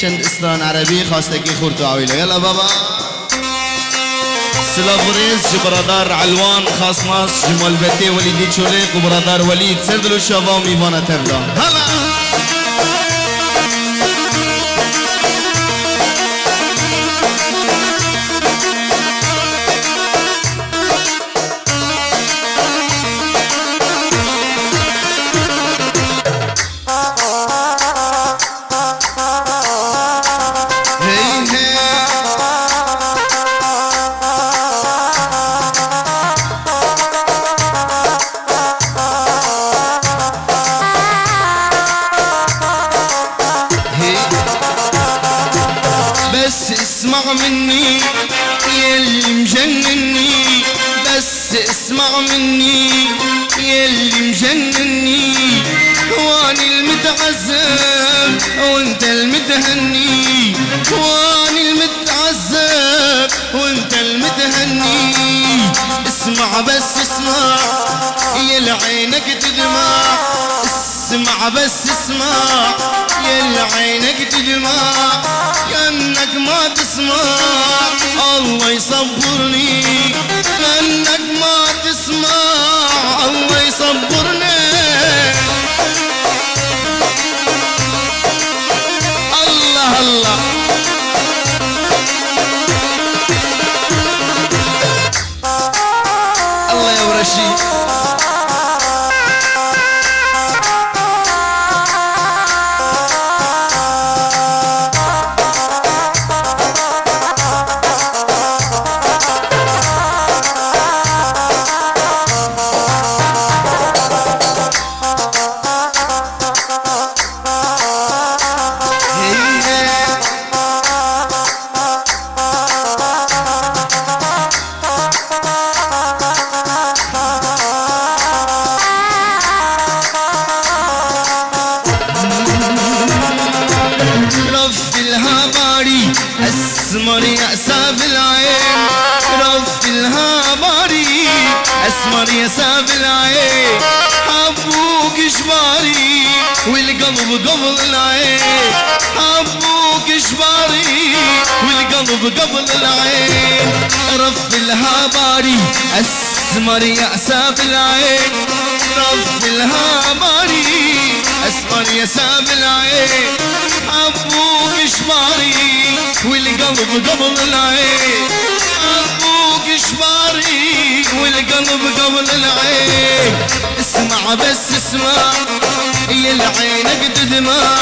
چند استان عربی خواسته کی خورتو عویله يلا بابا سلافريز برادر علوان خاص ناس جمال بتي وليدي شوليق وبرادر وليد سردلو شافا وميفانا تبلا هلا اسمع مني يلي مجنني بس اسمع مني يلي مجنني واني المتعذب وانت المتهني واني المتعذب وانت المتهني اسمع بس اسمع يلي عينك تدمع اسمع بس اسمع يلي عينك تدمع كأنك ما تسمع الله يصبرني كأنك ما تسمع الله يصبرني الله الله الله يا ورشي اسمر يا ساب العين رف لها باري اسمر يا ساب العين حبوك شباري والقلب قبل العين حبوك شباري والقلب قبل العين رف لها باري اسمر يا ساب العين رف لها باري اسمر يا ساب العين حبوك شباري والقلب قبل العين حبوك شباري والقلب قبل العين اسمع بس اسمع يا عينك تدمع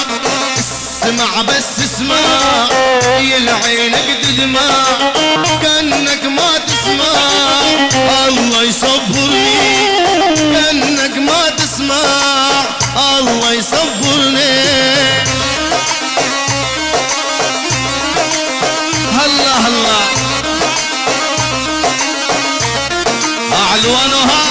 اسمع بس اسمع يا عينك تدمع كأنك ما تسمع الله يصبرني كأنك ما تسمع الله يصبرني هلا هلا أعلوانها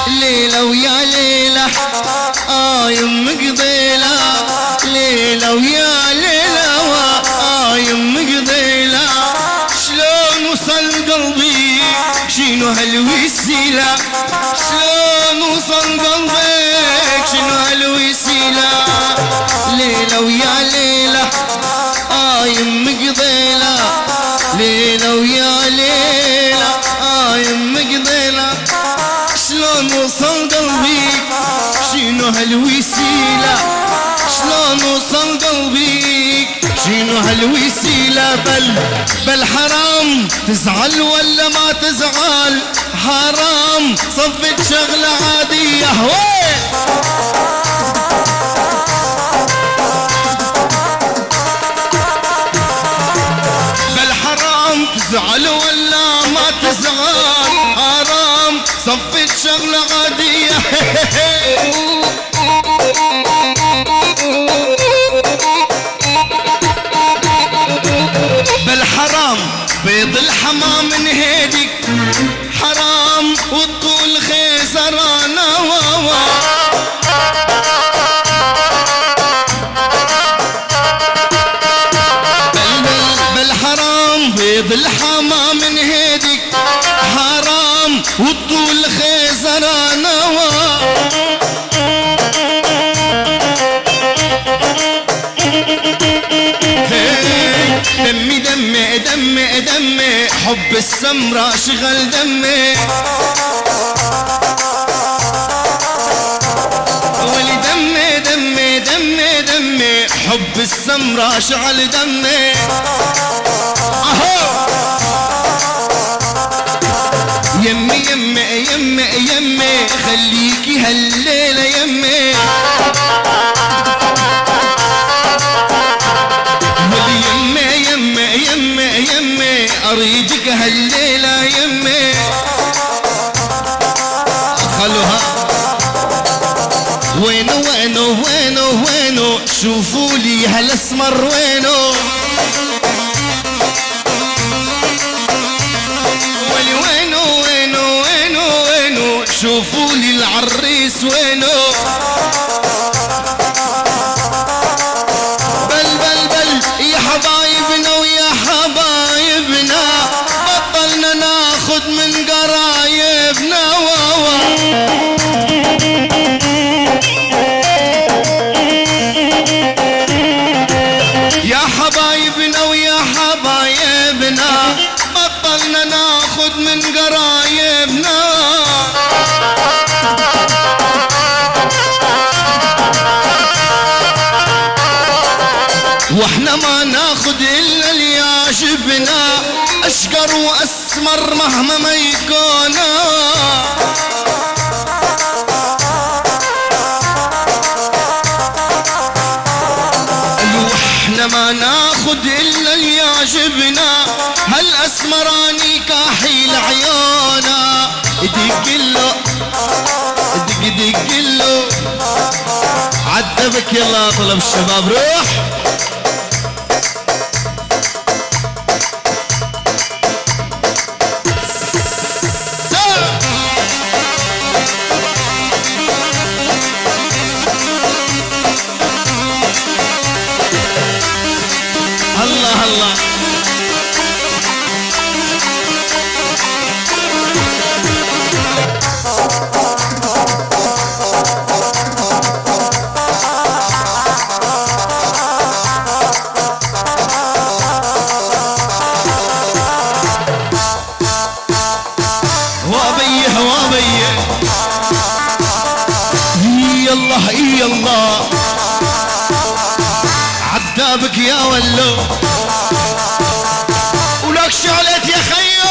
ليلة ويا ليلة يم قضيلة ليلة ويا ليلة يم قضيلة شلون وصل قلبي شنو هالوسيلة شلون وصل قلبك شنو هالوسيلة ليلة ويا ليلة يم قضيلة ليلة ويا ليلة يم قضيلة شلون وصل قلبي شنو هالوسيلة شلون وصل قلبي شنو هالوسيلة بل حرام تزعل ولا ما تزعل حرام صفت شغلة عادية بل حرام تزعل ولا ما تزعل حرام صفت شغلة عادية بالحرام بيض الحمام من هيدك حرام والطول خيزرانا واوا بيض الحمام من هيدك حرام والطول خيزرانه دمي دمي دمي دمي حب السمرة شغل دمي ولي دمي دمي دمي دمي حب السمرة شغل دمي اهو يمي يمي يمي يمي خليكي هالليلة يمي يمي اريدك هالليلة يمي خلوها وينو وينو وينو وينو شوفوا لي هالاسمر وينو ولي وينو وينو وينو وينو شوفوا لي العريس وينو بل بل بل يا حبايبنا ويا حبايبنا بطلنا ناخد من قرايبنا يا حبايبنا ويا حبايبنا بطلنا ناخد من قرايبنا واحنا ما ناخد الا اللي يعجبنا اشقر واسمر مهما ما يكون واحنا ما ناخد الا اللي يعجبنا هالاسمراني كاحيل عيونا دقله دق دقله عذبك يلا طلب الشباب روح الله الله وابيه وابيه يالله يالله عذابك يا ولو ولك شعلت يا خيو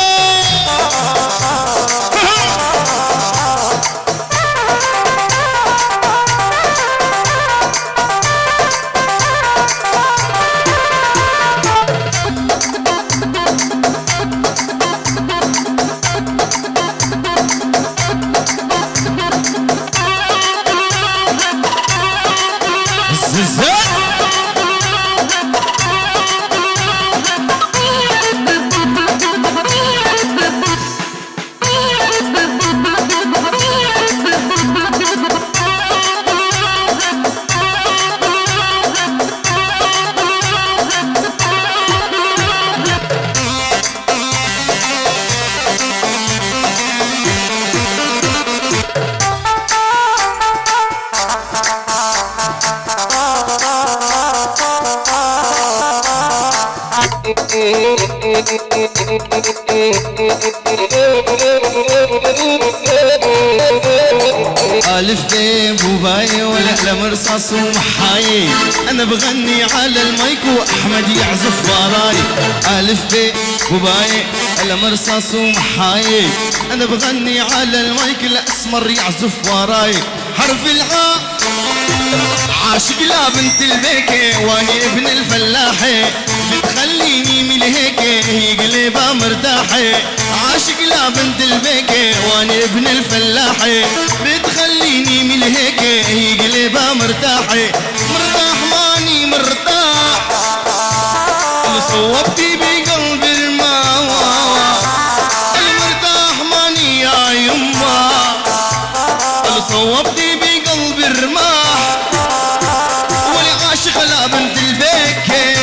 ألف ب بوباي ولا مرصاص ومحاي أنا بغني على المايك وأحمد يعزف وراي ألف ب بوباي ولا مرصاص ومحاي أنا بغني على المايك الأسمر يعزف وراي حرف العاء عاشق لا بنت البيكة واني ابن الفلاحة بتخليني من هيك هي قلبها مرتاحة عاشق لا بنت البيكة واني ابن الفلاحة بتخليني من هيك هي قلبها مرتاحة مرتاح ماني مرتاح اللي صوبتي بقلب الماوى المرتاح ماني يا يما اللي صوبتي بقلب الرماح ولي عاشق لا بنت البيكة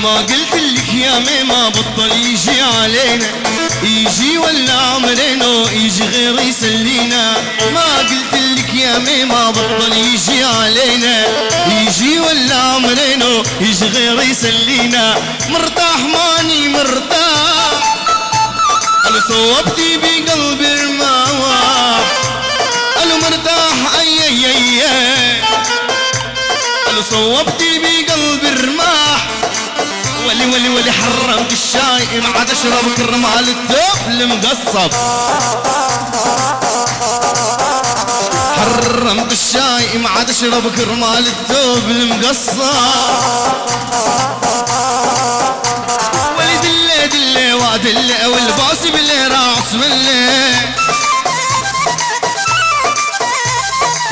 ما قلت لك يا مي ما بطل يجي علينا، يجي ولا عمرنا يجي غير يسلينا. ما قلت لك يا مي ما بطل يجي علينا، يجي ولا عمرنا يجي غير يسلينا. مرتاح ماني مرتاح، قالوا صوبتي بقلبي رماح، قالوا مرتاح اي اي اي، قالوا صوبتي بقلبي رماح. ولي ولي ولي حرمت الشاي ما عاد اشرب كرمال الثوب المقصب، حرمت الشاي ما عاد اشرب كرمال الثوب المقصب. ولي دلي دلي وادلي والباص باللي راس مني،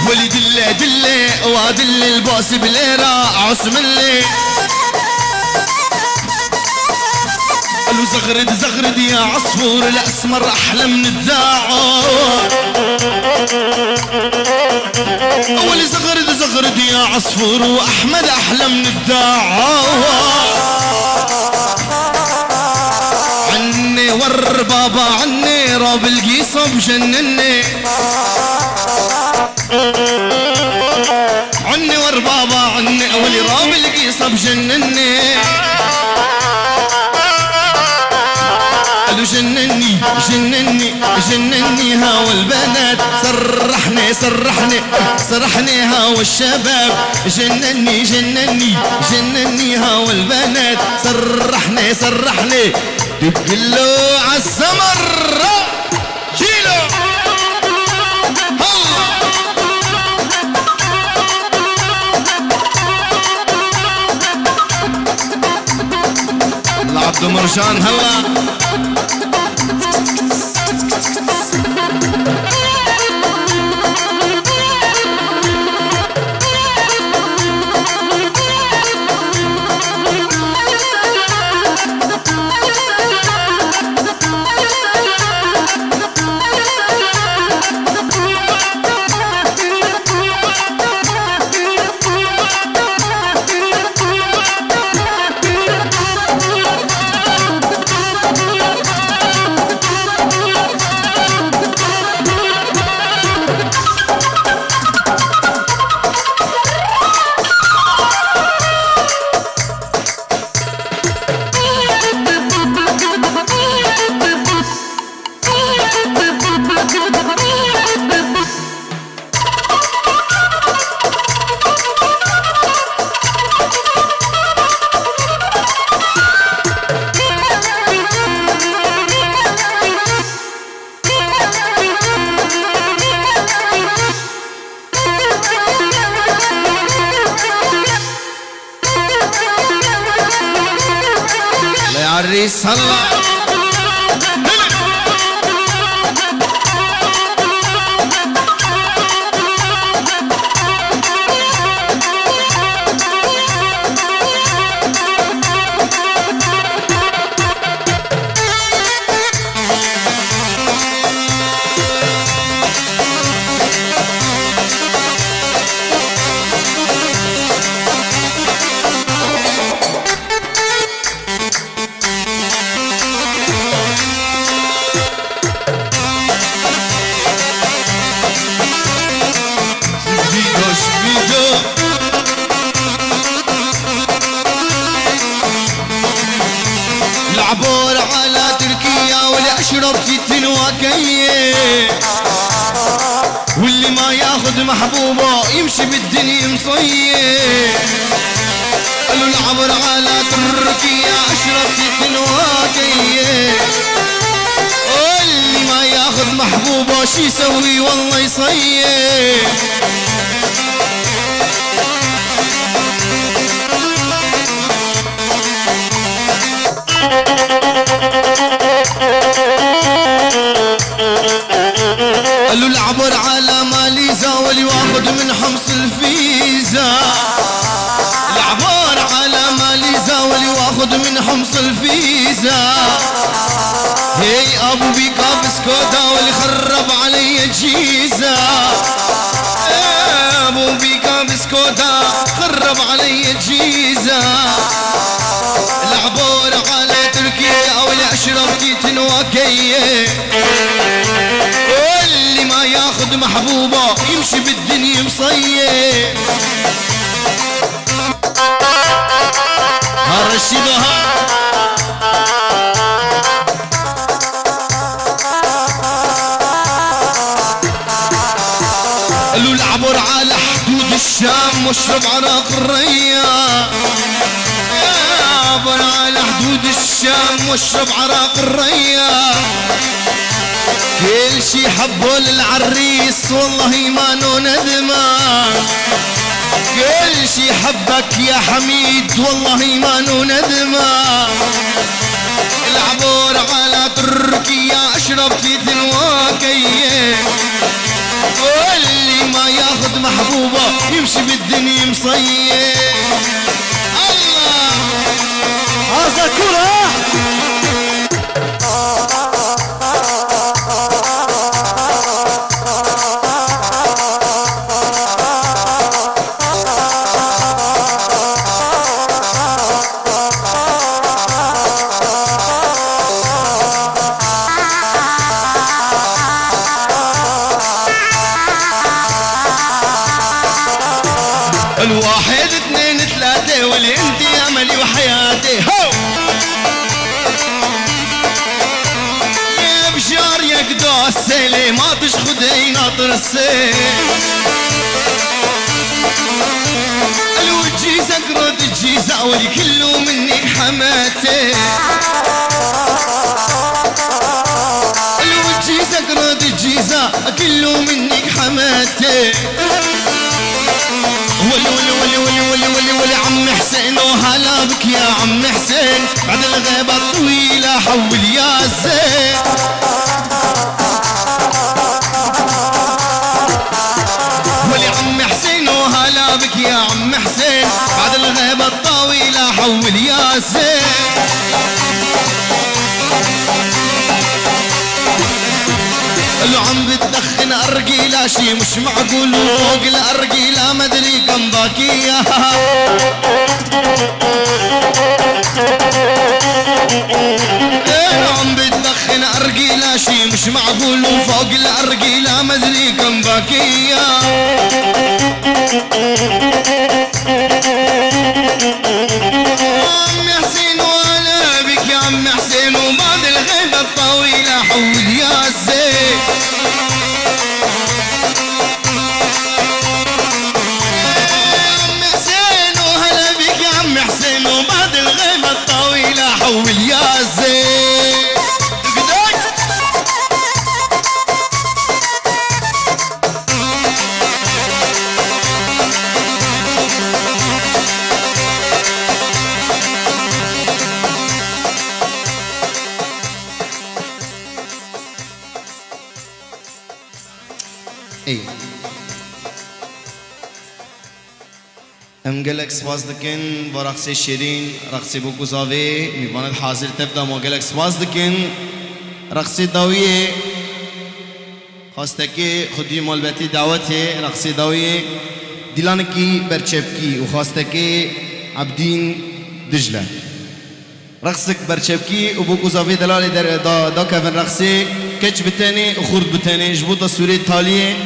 ولي دلي دلي وادلي الباص باللي راس مني. قالوا زغرد زغرد يا عصفور الاسمر احلى من الداعة. اولي زغرد زغرد يا عصفور واحمد احلى من الداعة. عني ور بابا عني راب القيصة بجنني، عني ور بابا عني اولي راب القيصة بجنني. قالوا جنني جنني جنني هاو البنات، سرحني سرحني سرحني هاو الشباب. جنني جنني جنني هاو البنات، سرحني سرحني. دقلو عالسمر جيلو الله عبد مرجان هلا. عريس هلا. العبور على تركيا واللي اشرب ستين وكيه، واللي ما ياخذ محبوبه يمشي بالدنيا مصيه. قالوا العبور على تركيا اشرب ستين وكيه، واللي ما ياخذ محبوبه شي يسوي والله يصيه. قالوا العبر على ماليزا واللي واخد من حمص الفيزا، العبر على ماليزا واللي واخد من حمص الفيزا. هي ابو بيكا بسكوتا واللي خرب علي الجيزة، ابو بيكا بسكوتا خرب علي الجيزة. الواكية، واللي ما ياخد محبوبه يمشي بالدنيا مصيه. هرشدها قالوا العبر على حدود الشام واشرب عراق الريا، عبر على حدود الشام واشرب عراق الريا. كل شي حبوا للعريس والله ما نو ندمه، كل شي حبك يا حميد والله ما نو ندمه. العبور على تركيا اشرب كيت الواكيه، واللي ما ياخد محبوبه يمشي بالدنيا مصيه. الله عزكورة الواحد اثنين ثلاثة واللي انتي املي وحياتي. هو يا بشار يا قداس سيلي ما تشخد اي ناطر السيل. الوجيزة قرد الجيزة واللي كله منك حماتي، الوجيزة قرد الجيزة كله منك حماتي. ولي ولي ولي ولي ولي ولي ولي عم حسين وهلا بك يا عم حسين، بعد الغيبة الطويلة حول يا زين. ولي عم حسين وهلا بك يا عم حسين، بعد الغيبة الطويلة حول يا زين. لو عم بتدخن ارجيلة شي مش معقول، وفوق الارجيلة مدري كم باكية. لو عم بتدخن ارجيلة شي مش معقول، وفوق الارجيلة مدري كم باكية. عم حسين وانا بك يا عم حسين، وبعد الغيبة الطويلة حول يا زين. عم حسين وهلا بك يا عم حسين، وبعد الغيبة الطويلة حول يا زين. اي ام قالك سواز دكن برقص شيرين رقص بوكو زافي ميباند حاضر تبدا ما قالك سواز دكن رقص داويه خواستكي خدي مالبتي دعوتي رقص داويه ديلانكي برچبكي وخواستكي عبدين دجله رقصك برچبكي وبوكو زافي دلالي دا كفن رقصي كچ بتاني وخورد بتاني جبوطه سوري تاليه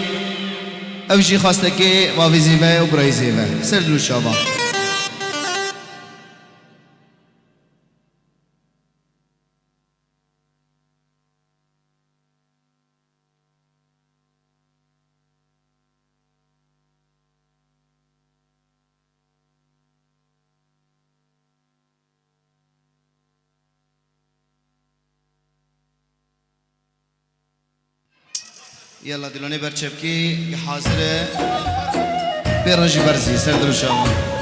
اوجي خواستكي ما في زيفا وبراي زيفا سردلو الشابا. يلا دلوني برچبكي حاضره بيرجي برزي سردلو شابا.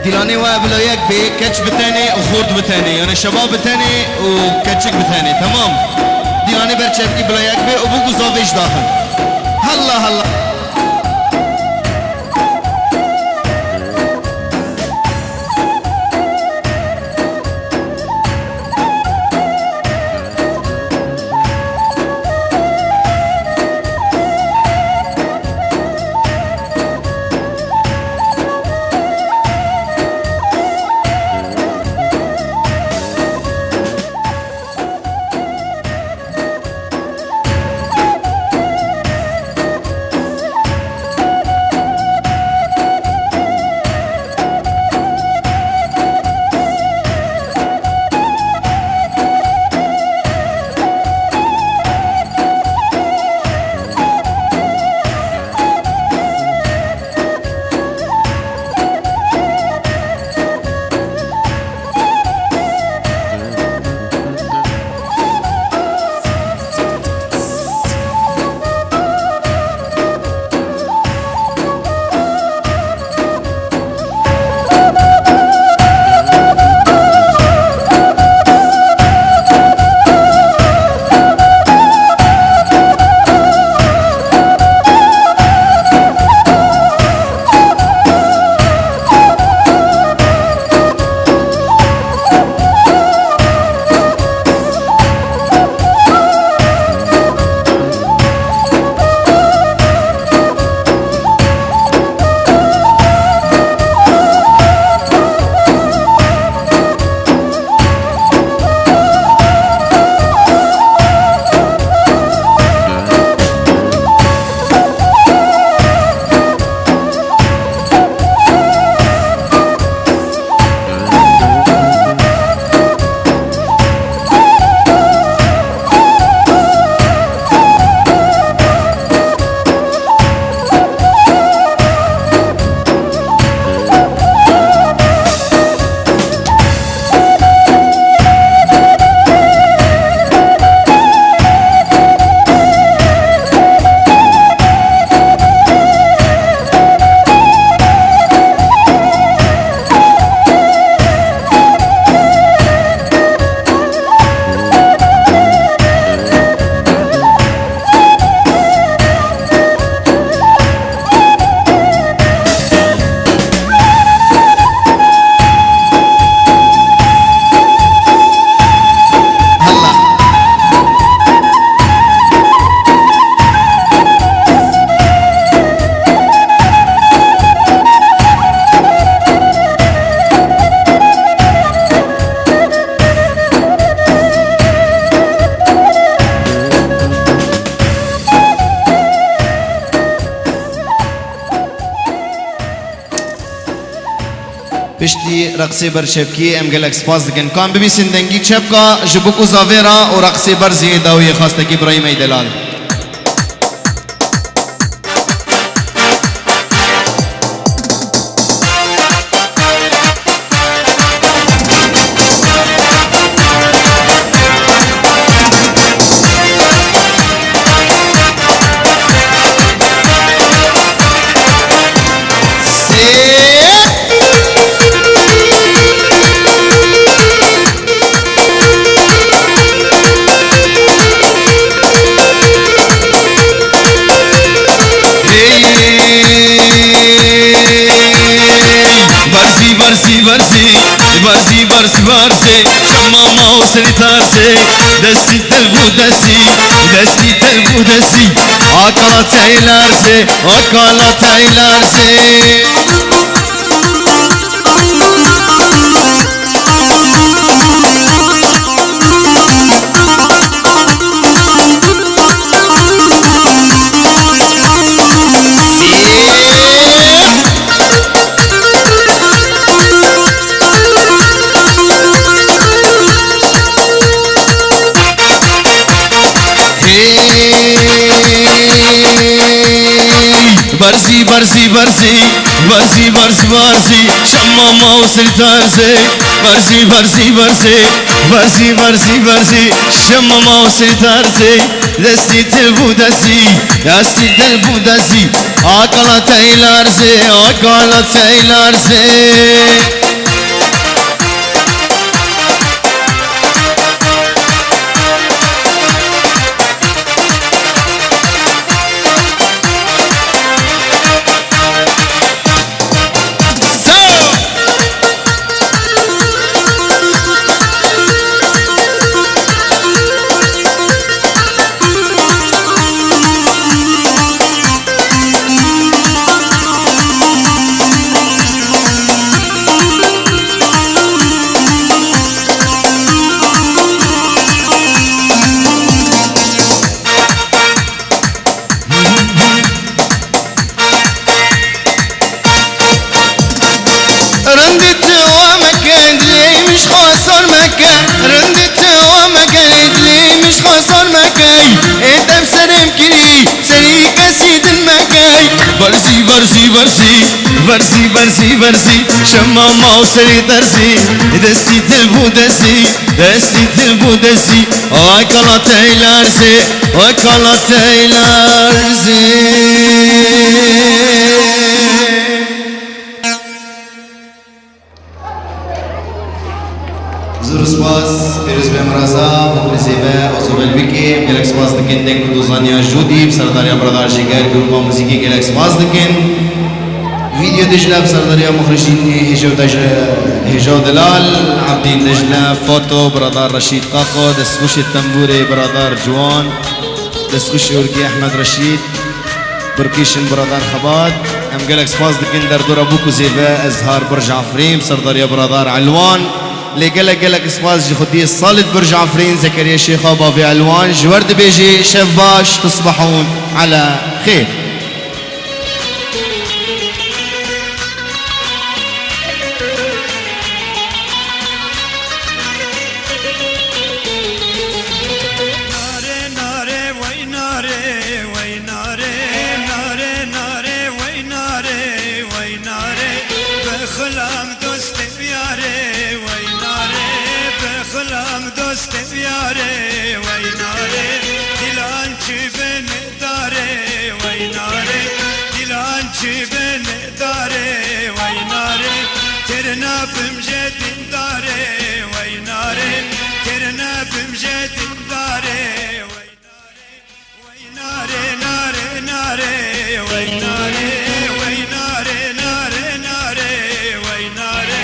ديلاني وابلويك بكتش بتاني وخورد بتاني يعني شباب بتاني وكتشك بتاني تمام. ديلاني برشبكي بلويك بي وبوكو زوفيش داخل. هلا هلا بشتي رقصي برشبكي ام قالك سباس دكن كان ببي سندنگي شبكا جبوكو زافيرا ورقصي برزي داوية خاصتكي ابراهيم ايدلال. برسي شمامة وسريتارسي دستي تلبو دستي تلبو دستي عكا تايلارسي عكا تايلارسي برسي برسي برسي برسي شمامة وصلت برسي برسي برسي برسي برسي برسي برسي شمامة وصلت برسي دستي تلبو دستي دستي تلبو دستي عقلة تيلارسي عقلة تيلارسي رندت ومكان لي مش خسر مكان رندت ومكان لي مش خسر مكان انت بسلام كلي سريك سيد المكان برسي برسي برسي برسي برسي برسي شمامة وصري درسي دستي تلبو دستي دستي تلبو دستي وكلا تيلارسي وكلا تيلارسي زور سپاس پیروز به مراسا مخلصیبه اصول البکی گلک سپاس دکن دنگ دوزانیا جودی بسرداریا برادر شگر گروپا موسیقی گلک سپاس دکن فيديو دجلة بسرداريا مخرجين هجو دلال عبدين دجلة فوتو برادر رشيد قاقو دسخوش التنبوري برادر جوان دسخوش أوركي أحمد رشيد بركيشن برادر خباد ام قالك سباس دكين در دور ابوكو زيفا ازهار برج عفرين بسرداريا برادر علوان اللي قالك سباس جي خدي الصالة برج عفرين زكريا شيخة بافي علوان جورد بيجي شيف باش تصبحون على خير. ترنا بمجد داري ويناري ترنا بمجد داري ويناري ناري ناري ويناري ويناري ناري ناري ويناري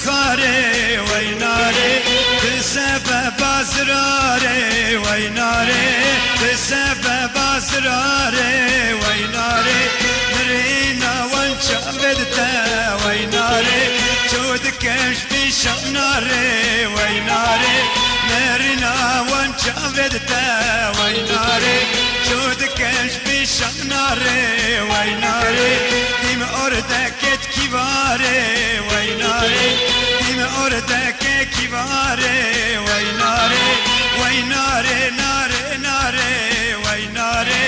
خاري ويناري بسبب أسراري ويناري بسبب أسراري ويناري مرينا وانشغلت ويناري جودك مش بشناري ويناري مرينا وانشغلت ويناري جودك مش بشناري ويناري ديم أردك كباري ويناري ديم أردك كباري ويناري ويناري ناري ناري ويناري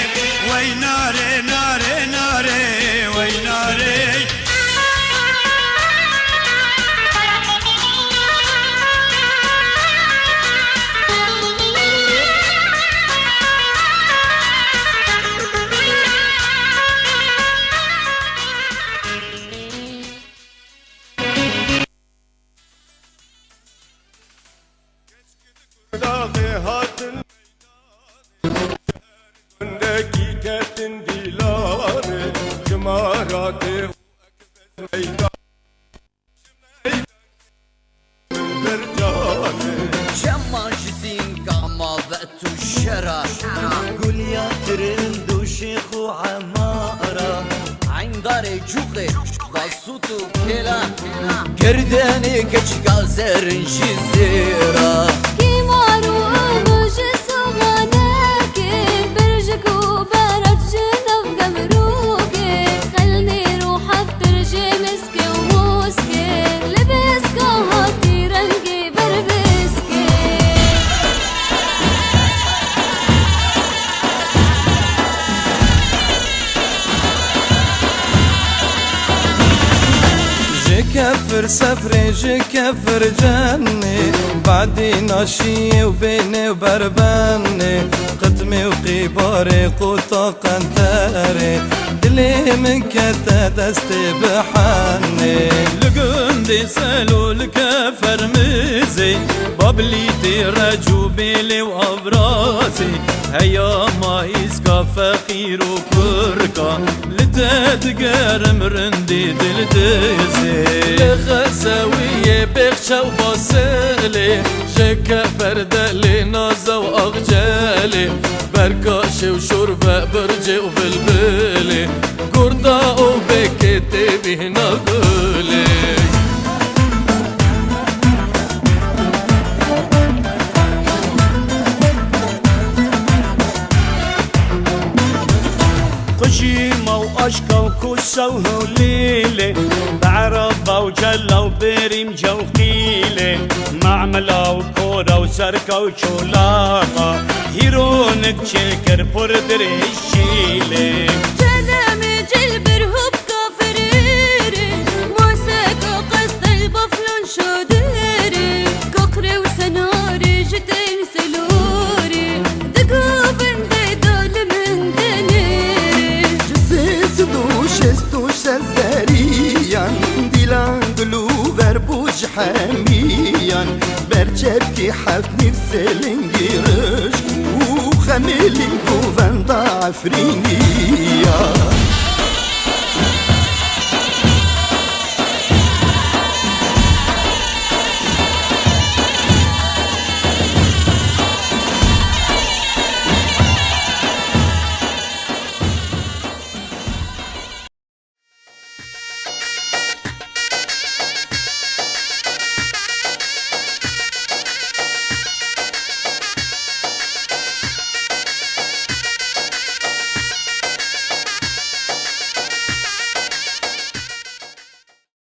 ويناري ناري ناري ويناري قول يا ترند وشيخ وعمارة عين داري جوقي الصوت كلا گردنی کچکا زرنشی زیرا کی مارو بجسو غناكي برجكو برد جنب قمروكي خلني روح افترجي مسكي وموسكي لبسكو هاتي رنقي بربسكي جكفر سفري جكفر جني بعدي ناشي وبيني وبربني قدمي وقيباري قوطا قنتاري دلي من كتا دستي بحني لقندي سالو الكفر مزي بابلي تيرجو بيلي وابراسي هيا ما يسكا فقير وكركا لتدقر مرندي دلدزي لخساوية بخشة وبصلي جكفر دلي نازا واغجالي بركاشي وشوربة برجي وبلبلي قردا وبكتي بهنا قولي قشيمة وأشكى وكوسة وهوليلة بعربة وجلة وبرمجة وقيلة معملة وكورة وسركة وشولاطة هيرونك شكر بردر الشيلة جنامي جلبر هبكا فريري موسيقى قصد البفلون شوديري كوكري وسناري جتين سلوري دقوبن ديدول من دنيري جسس دوشس دوش زريان ديلان قلوبر بوج حميان برچبكي حفني سلنجرش وخميلي قوفن ضعفرينيا